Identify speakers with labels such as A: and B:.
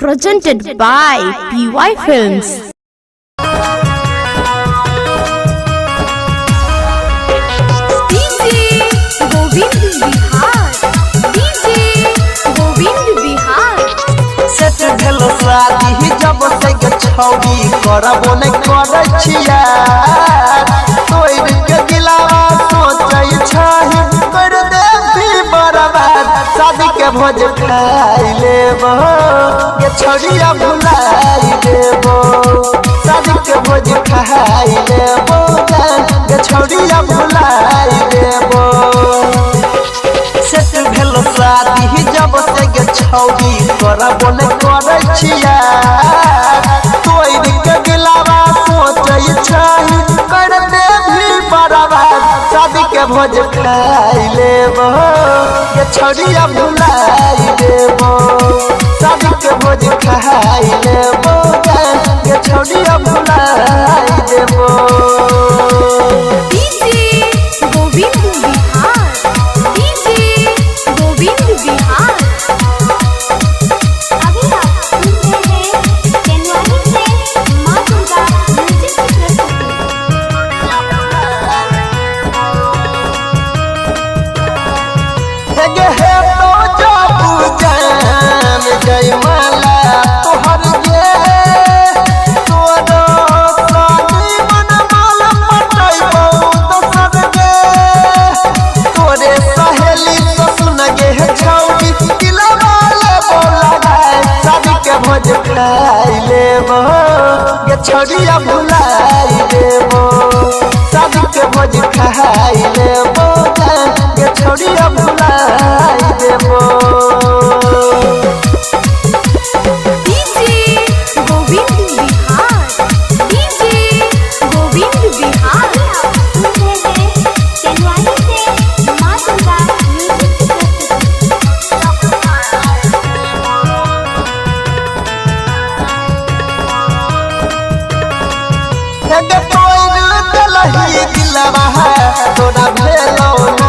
A: presented by PY Films.
B: शादी जब से छौड़ी करबो नहीं करे छिया तोड़ के दिलावा सोचै छही कर दे भी बर्बाद शादी के भोज खाई लेबो ये छौड़िया भुलाई देबो शादी के भोज खाई लेबो ये छौड़िया भुलाई देबो सेट भेलो शादी जब से छौड़ी करबो नहीं करे छिया तोड़ के दिलावा सोचै छही कर दे भी बर्बाद शादी के भोज खाई लेबो ये छौड़िया भुलाई देबो शादी के भोज खाई लेबो ये छौड़िया भुलाई देबो जय माला तोहर गे तोरो शादी मन माला पटैबो दोसर गे तोरे सहेली तो सुन गे छौड़ी दिलवा लेबो लगाए शादी के भोज खाई लेबो ये छौड़िया भुलाई देबो शादी के भोज खाई लेबो ये छौड़िया भुलाई देबो तोरा भेलो